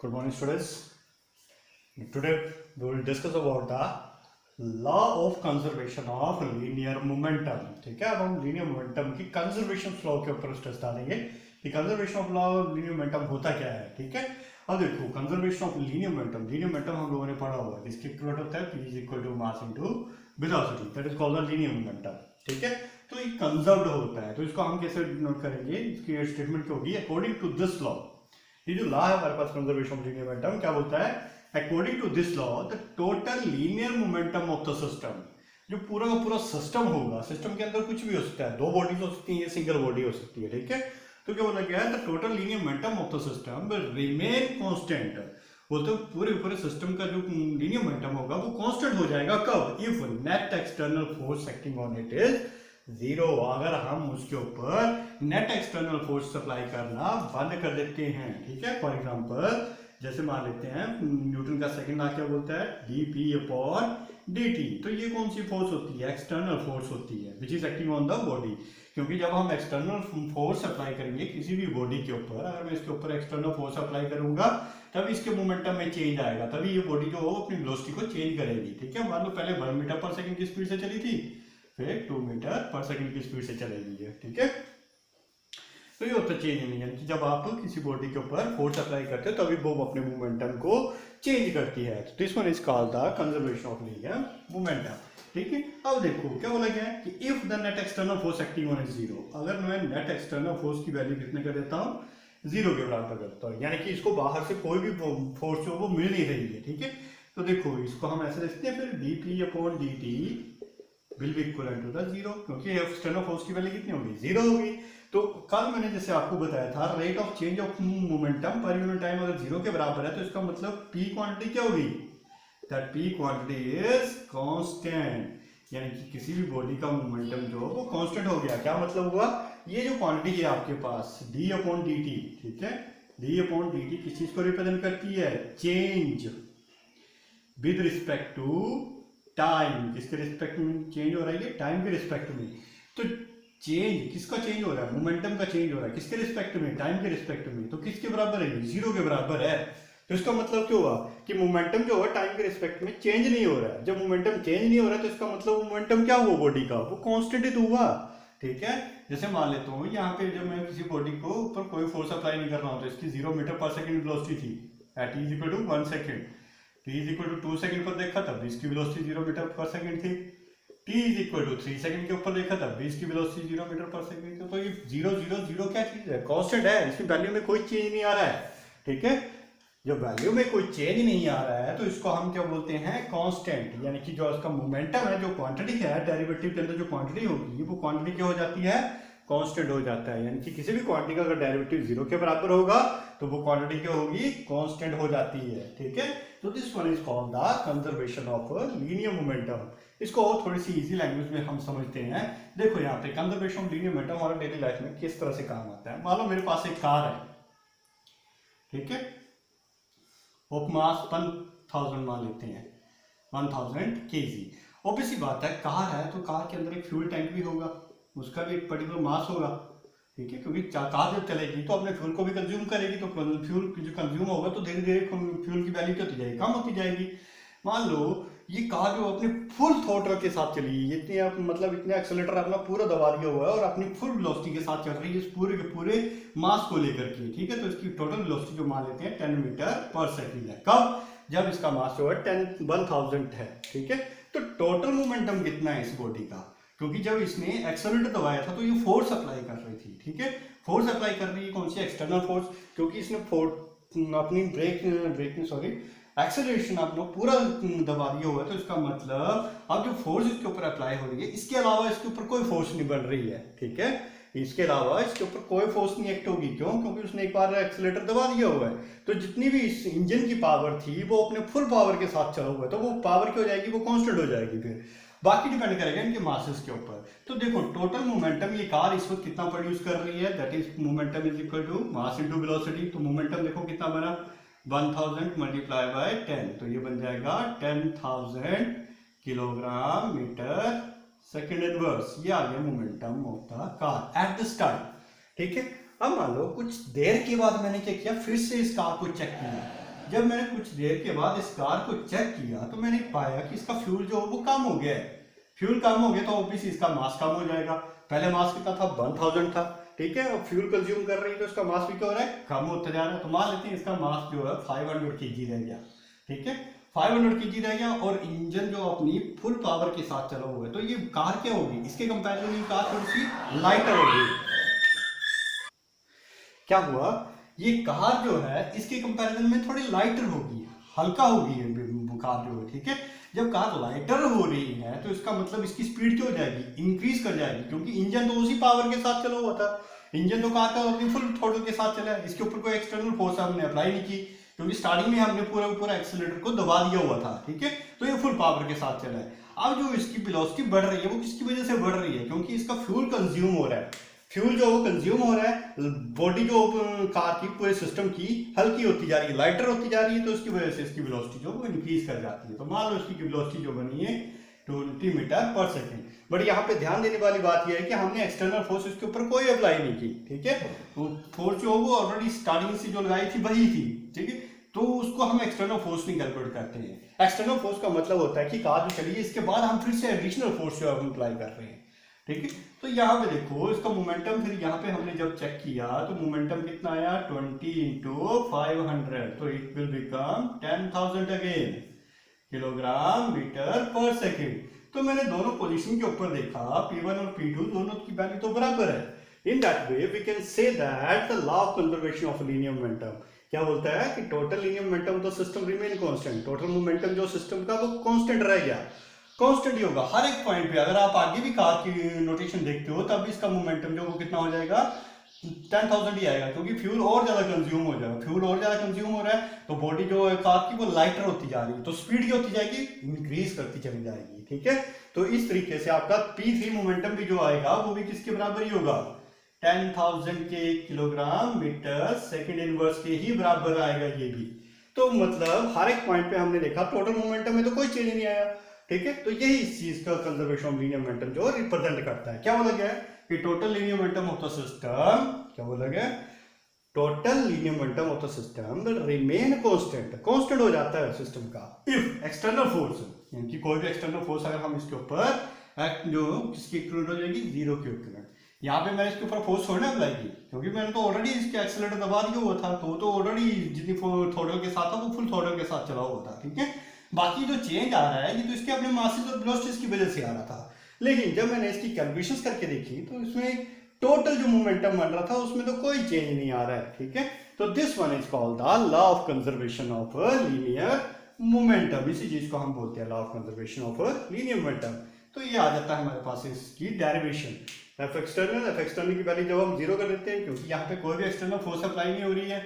Good morning, students. Today we will discuss about the law of conservation of linear momentum. ठीक है, अब हम linear momentum की conservation law के ऊपर स्ट्रेस डालेंगे कि conservation of law of linear momentum होता क्या है. ठीक है, अब देखो conservation of linear momentum हम लोगों ने पढ़ा हुआ है. इसके इक्वल होता है P is equal to mass into velocity. That is called the linear momentum. ठीक है, तो ये कंजर्व्ड होता है. तो इसको हम कैसे नोट करेंगे? इसकी स्टेटमेंट क्या होगी? अकॉर्डिंग टू दिस लॉ, ये जो लॉ है हमारे पास कंजर्वेशन ऑफ लीनियर मोमेंटम, क्या बोलता है? According to this law the total linear momentum of the system, जो पूरा का पूरा सिस्टम होगा, सिस्टम के अंदर कुछ भी हो सकता है, दो बॉडीज हो सकती है, सिंगल बॉडी हो सकती है. ठीक है, तो क्या बोला गया है? The total linear momentum of the system will remain constant. बोलते पूरे पूरे सिस्टम का जो लीनियर मोमेंटम होगा वो कांस्टेंट हो जाएगा. कब? If net external force acting on it is zero. अगर हम उसके ऊपर नेट एक्सटर्नल फोर्स सप्लाई करना बंद कर देते हैं. ठीक है, फॉर एग्जांपल जैसे मान लेते हैं न्यूटन का सेकंड लॉ क्या बोलता है? dp upon dt. तो ये कौन सी फोर्स होती है? एक्सटर्नल फोर्स होती है which is acting on the body. क्योंकि जब हम एक्सटर्नल फोर्स अप्लाई करेंगे किसी भी बॉडी के ऊपर, अगर मैं इसके ऊपर एक्सटर्नल फोर्स अप्लाई करूंगा तभी इसके मोमेंटम में चेंज आएगा, तभी ये बॉडी जो हो अपनी वेलोसिटी को चेंज करेगी. ठीक है, मान लो पहले 1 मीटर पर सेकंड की स्पीड से चली थी, फिर 2 मीटर पर सेकंड की स्पीड से चलेगी है. ठीक है, तो ये होता चेंज नहीं, यानी कि जब आप किसी बॉडी के ऊपर फोर्स अप्लाई करते हो तभी वो अपने मोमेंटम को चेंज करती है. तो this one is called the conservation of linear momentum. ठीक है, अब देखो क्या बोला गया है कि if the net external force acting on is zero. अगर मैं नेट एक्सटर्नल फोर्स की वैल्यू कितने कर देता हूँ? जीरो के बराबर करता हूँ, यानी कि इसको बाहर से कोई भी फोर्स जो वो मिल नहीं रही है. ठीक है, तो देखो इसको हम ऐसे देखते हैं, फिर dp upon dt will be equal to the zero, क्योंकि एक्सटर्नल फोर्स की वैल्यू कितनी होगी? जीरो होगी. तो कल मैंने जैसे आपको बताया था rate of change of momentum per unit time अगर जीरो के बराबर है तो इसका मतलब p क्वांटिटी क्या होगी? That p quantity is constant, यानी कि किसी भी बॉडी का मोमेंटम जो वो कांस्टेंट हो गया. क्या मतलब हुआ? ये जो क्वांटिटी है आपके पास d अपॉन dt, ठीक है, d अपॉन dt किस चीज को रिप्रेजेंट करती है? Change with respect to time. किसके रिस्पेक्ट में चेंज हो रहा है? ये टाइम के रिस्पेक्ट में. तो चेंज किसका चेंज हो रहा है? मोमेंटम का चेंज हो रहा है. किसके रिस्पेक्ट में? टाइम के रिस्पेक्ट में. तो किसके बराबर है? जीरो के बराबर है. तो इसका मतलब क्या हुआ कि मोमेंटम जो है टाइम के रिस्पेक्ट में चेंज नहीं हो रहा है. जब मोमेंटम चेंज नहीं हो रहा है तो इसका मतलब मोमेंटम क्या हुआ बॉडी का? वो कांस्टेंट ही तो हुआ. ठीक है, जैसे मान लेता हूँ यहाँ पे जब मैं किसी बॉडी को ऊपर कोई फोर्स अप्लाई नहीं कर रहा हूँ तो इसकी 0 मीटर पर सेकंड वेलोसिटी थी at is equal to 1 second. t is equal to 2 second पर देखा तब इसकी वेलोसिटी 0 मीटर पर सेकंड थी. t is equal to 3 second के ऊपर देखा तब इसकी वेलोसिटी 0 मीटर पर सेकंड थी. तो ये 0 0 0 क्या चीज है? कांस्टेंट है, इसकी वैल्यू में कोई चेंज नहीं आ रहा है. ठीक है, जब वैल्यू में कोई चेंज नहीं आ रहा है तो इसको हम क्या बोलते हैं? कांस्टेंट. यानी कि जो इसका मोमेंटम है, जो क्वांटिटी है, डेरिवेटिव के अंदर जो क्वांटिटी होगी वो क्वांटिटी क्या हो जाती है? कांस्टेंट हो जाता है. यानी कि किसी भी क्वांटिटी का अगर डेरिवेटिव जीरो के बराबर होगा तो वो क्वांटिटी क्या होगी? कांस्टेंट हो जाती है. ठीक है, तो this one is called the conservation of linear momentum. इसको और थोड़ी सी इजी लैंग्वेज में हम समझते हैं. देखो यहाँ पे कंजर्वेशन ऑफ लीनियर मोमेंटम हमारे डेली लाइफ में किस तरह से काम आता है. मान लो मेरे पास एक कार है, ठीक है, ऑफ मास 1000 मान लेते हैं, 1000 kg. ऑब्वियसली बात है, कार है तो कार के अंदर एक फ्यूल टैंक भी होगा, उसका भी एक पर्टिकुलर मास होगा. ठीक है, क्योंकि कार जब चलेगी तो अपने फ्यूल को भी कंज्यूम करेगी, तो फ्यूल जो कंज्यूम होगा तो धीरे धीरे फ्यूल की वैल्यू क्या होती जाएगी? कम होती जाएगी. मान लो ये कार जो अपने फुल थ्रॉटल के साथ चली, इतने मतलब इतने एक्सेलेरेटर अपना पूरा दबा दिया हुआ है और अपनी फुल वेलोसिटी के साथ चल रही है इस पूरे के पूरे मास को लेकर के. ठीक है, तो इसकी टोटल वेलोसिटी जो मान लेते हैं 10 मीटर पर सेकंड है. कब? जब इसका मास जो है 1000 है. ठीक है, तो टोटल मोमेंटम कितना है इस बॉडी का? क्योंकि जब इसने एक्सेलरेटर दबाया था तो ये फोर्स अप्लाई कर रही थी. ठीक है, फोर्स अप्लाई कर रही है कौन सी? External force. क्योंकि इसने अपनी एक्सेलरेशन आपने पूरा दबा दिया हुआ है, तो इसका मतलब अब जो फोर्स इसके ऊपर अप्लाई हो रही है इसके अलावा इसके ऊपर कोई फोर्स नहीं बन रही है. ठीक है, इसके अलावा इसके ऊपर कोई फोर्स नहीं एक्ट होगी. क्यों? क्योंकि उसने एक बार एक्सेलरेटर दबा दिया हुआ है. तो जितनी भी इस इंजन की पावर थी वो अपने फुल पावर के साथ चला हुआ है, तो वो पावर क्या हो जाएगी? वो कांस्टेंट हो जाएगी. फिर बाकी डिपेंड करेगा इनके मासेस के ऊपर. तो देखो टोटल मोमेंटम ये कार इस वक्त कितना प्रोड्यूस कर रही है? That is momentum is equal to mass into velocity. तो मोमेंटम देखो कितना बना? 1000 मल्टीप्लाई बाय 10, तो ये बन जाएगा 10,000 किलोग्राम मीटर सेकेंड इनवर्स. ये आ गया momentum of the car at the start. ठीक है, अब मान लो कुछ देर के बाद मैंने क्या किया? फिर से इस कार को चेक किया जब मैंने कुछ देर के बाद इस कार को चेक किया तो मैंने पाया कि इसका फ्यूल जो है वो कम हो गया है। फ्यूल कम हो गया तो ऑब्वियसली इसका मास कम हो जाएगा। पहले मास कितना था, 1000 था, ठीक है, और फ्यूल कंज्यूम कर रही है तो इसका मास भी क्या हो रहा है, कम होता जा रहा है। तो मान लेते हैं इसका मास जो है 500 kg रह गया, ठीक है, 500 kg रह गया, और इंजन जो अपनी फुल पावर के साथ चला हुआ है। तो ये कार क्या होगी, इसके कंपैरिजन में कार थोड़ी सी लाइटर होगी। क्या हुआ, ये कार जो है इसके कंपैरिजन में थोड़ी लाइटर होगी, हल्का होगी ये कार जो है, ठीक है। जब कार लाइटर हो रही है तो इसका मतलब इसकी स्पीड क्या हो जाएगी, इंक्रीज कर जाएगी, क्योंकि इंजन तो उसी पावर के साथ चला हुआ था। इंजन तो कार का अपनी फुल थ्रोटल के साथ चला है, इसके ऊपर कोई एक्सटर्नल फोर्स हमने अप्लाई नहीं की, क्योंकि स्टार्टिंग में हमने पूरा एक्सीलरेटर को दबा दिया हुआ था, ठीक है। तो ये फुल पावर के साथ चला है। अब जो इसकी वेलोसिटी बढ़ रही है वो किसकी वजह से बढ़ रही है, क्योंकि इसका फ्यूल कंज्यूम हो रहा है। फ्यूल जो वो कंज्यूम हो रहा है, बॉडी जो कार की पूरे सिस्टम की हल्की होती जा रही है, लाइटर होती जा रही है, तो उसकी वजह से इसकी वेलोसिटी जो वो इंक्रीज कर जाती है। तो मान लो इसकी वेलोसिटी जो बनी है 20 मीटर पर सेकेंड। बट यहाँ पे ध्यान देने वाली बात यह है कि हमने एक्सटर्नल फोर्स इसके ऊपर कोई अप्लाई नहीं की, ठीक है। तो फोर्स जो वो ऑलरेडी स्टार्टिंग से जो लगाई थी वही थी, ठीक है। तो उसको हम एक्सटर्नल फोर्स नहीं कैलकुलेट करते हैं। एक्सटर्नल फोर्स का मतलब होता है कि कार जो चली है इसके बाद हम फिर से एडिशनल फोर्स जो हम अप्लाई कर रहे हैं, ठीक है। तो यहाँ पे देखो इसका मोमेंटम, फिर यहाँ पे हमने जब चेक किया तो मोमेंटम कितना आया, 20 × 500, तो it will become 10,000 again kilogram metre per second. तो मैंने दोनों पोजीशन के ऊपर देखा, P1 और P2 दोनों की वैल्यू तो बराबर है। In that way we can say that the law of conservation of linear momentum क्या बोलता है कि total linear momentum of the system remain constant. Total momentum जो सिस्टम का वो कांस्टेंट रह गया, कांस्टेंट ही होगा हर एक पॉइंट पे। अगर आप आगे भी कार की नोटेशन देखते हो तब इसका मोमेंटम जो वो कितना हो जाएगा, 10,000 ही आएगा, क्योंकि फ्यूल और ज्यादा कंज्यूम हो जाएगा। फ्यूल और ज्यादा कंज्यूम हो रहा है तो बॉडी जो है कार की वो लाइटर होती जा रही है, तो स्पीड क्या होती जाएगी, इंक्रीज करती चली जाएगी, ठीक है। तो इस तरीके से आपका P3 मोमेंटम भी जो आएगा वो भी किसके बराबर ही होगा, 10,000 के किलोग्राम मीटर सेकेंड इनवर्स के ही बराबर आएगा ये भी। तो मतलब हर एक पॉइंट पे हमने देखा टोटल मोमेंटम में तो कोई चेंज नहीं आया, ठीक है। तो यही इस चीज का कंजर्वेशन ऑफ लीनियर मोमेंटम जो रिप्रेजेंट करता है। क्या बोला गया है कि total linear momentum of the system, क्या बोला गया, total linear momentum of the system remain constant, constant हो जाता है सिस्टम का इफ एक्सटर्नल फोर्स, यानी कि कोई भी एक्सटर्नल फोर्स अगर हम इसके ऊपर जो किसकी इक्विवेलेंट हो जाएगी, जीरो की इक्विवेलेंट। यहाँ पे मैंने इसके ऊपर फोर्स थोड़ी ना अप्लाई की, क्योंकि मैंने तो ऑलरेडी इसके एक्सीलरेटर दबा दिया हुआ था, तो ऑलरेडी जितनी थ्रोटल के साथ था वो फुल थ्रोटल के साथ चला हुआ था, ठीक है। बाकी जो चेंज आ रहा है ये तो इसके अपने मासेस और वेलोसिटीज की वजह से आ रहा था। लेकिन जब मैंने इसकी कैलकुलेशंस करके देखी तो इसमें टोटल जो मोमेंटम बन रहा था उसमें तो कोई चेंज नहीं आ रहा है, ठीक है। तो this one is called the law of conservation of linear momentum. इसी चीज को हम बोलते हैं law of conservation of linear momentum. तो ये आ जाता है हमारे पास इसकी डेरिवेशन, एफ एक्सटर्नल की वैल्यू जब हम जीरो कर देते हैं, क्योंकि यहाँ पे कोई भी एक्सटर्नल फोर्स अप्लाई नहीं हो रही है,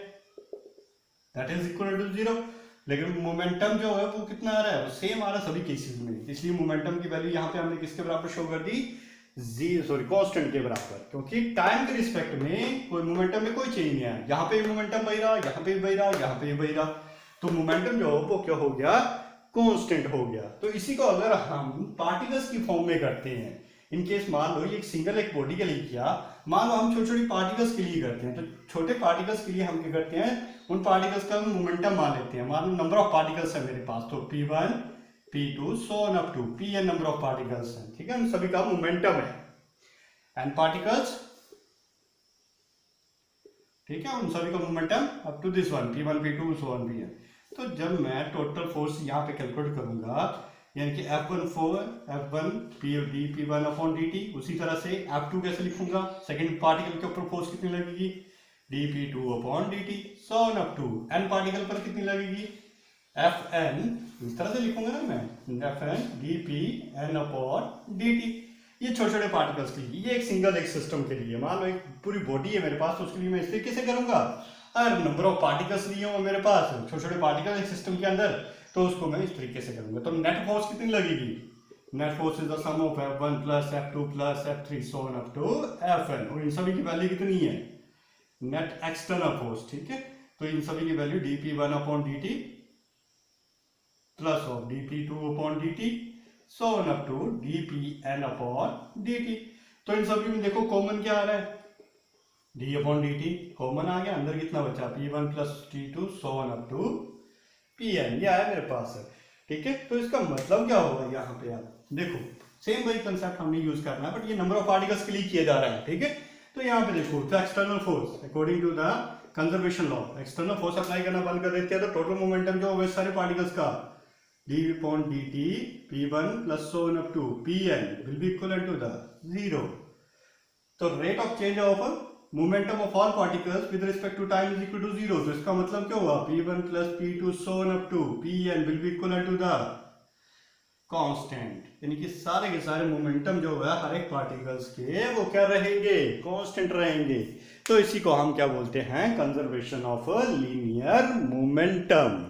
that is equal to zero. लेकिन मोमेंटम जो है वो कितना आ रहा है, वो सेम आ रहा है सभी केसेस में, इसलिए मोमेंटम की वैल्यू यहाँ पे हमने किसके बराबर शो कर दी, कांस्टेंट के बराबर, क्योंकि टाइम के रिस्पेक्ट में कोई मोमेंटम में कोई चेंज नहीं आया। यहाँ पे मोमेंटम बह रहा, यहाँ पे बह रहा, यहाँ पे बह रहा, तो मोमेंटम जो वो क्या हो गया, कांस्टेंट हो गया। तो इसी को अगर हम पार्टिकल्स की फॉर्म में करते हैं, इन केस मान लो ये सिंगल एक बॉडी के लिए किया, मान लो हम छोटी छोटी पार्टिकल्स के लिए करते हैं, तो छोटे पार्टिकल्स के लिए हम क्या करते हैं, उन पार्टिकल्स का मोमेंटम मान लेते हैं। मान लो नंबर ऑफ पार्टिकल्स है मेरे पास, तो P1 P2 so on up to Pn number of particles हैं, ठीक है, उन सभी का मोमेंटम है, एंड पार्टिकल्स, ठीक है, उन सभी का momentum up to this one P1 P2 so on Pn। तो जब मैं टोटल फोर्स यहाँ पे कैलकुलेट करूंगा, यानी कि F1 P1 अपॉन dt, उसी तरह से F2 कैसे लिखूंगा, सेकंड पार्टिकल के ऊपर फोर्स कितनी लगेगी, dP2 upon dt so on up to n particle पर कितनी लगेगी, Fn, इस तरह से लिखूंगा ना मैं, Fn dPn अपॉन dt। ये छोटे छोटे पार्टिकल्स के लिए, ये एक सिंगल एक सिस्टम के लिए, मान लो एक पूरी बॉडी है मेरे पास, तो उसके लिए मैं इस तरीके से करूंगा। अगर नंबर ऑफ पार्टिकल्स लिए हो मेरे पास, छोटे छोटे पार्टिकल एक सिस्टम के अंदर, तो उसको मैं इस तरीके से करूंगा। तो नेट फोर्स कितनी लगेगी, net force is the sum of F1 plus F2 plus F3 so on up to Fn, और इन सभी की वैल्यू कितनी है, नेट एक्सटर्नल फोर्स, ठीक है। तो इन सभी की value dP1 upon dt plus of dP2 upon dt so on up to dPn upon dt। तो इन सभी में देखो कॉमन क्या आ रहा है, d अपॉन dt कॉमन आ गया, अंदर कितना बचा P1 plus T2 so on up to P N, ये आया मेरे पास है, ठीक है। तो इसका मतलब क्या होगा यहाँ पे, आप देखो सेम वही कंसेप्ट हमने यूज करना है, बट ये नंबर ऑफ पार्टिकल्स के लिए किया जा रहा है, ठीक है। तो यहाँ पे देखो, तो external force according to the conservation law, external force apply करना बंद कर देते हैं तो टोटल मोमेंटम जो होगा सारे पार्टिकल्स का d/dt p1 plus so on up to pn will be equivalent to the 0. तो rate of change of momentum of all particles with respect to time is equal to 0। तो इसका मतलब क्या हुआ, p1 plus p2 so on up to pn will be equivalent to the constant, यानी कि सारे के सारे मोमेंटम जो है हर एक पार्टिकल्स के वो क्या रहेंगे, कांस्टेंट रहेंगे। तो इसी को हम क्या बोलते हैं, कंजर्वेशन ऑफ लीनियर मोमेंटम।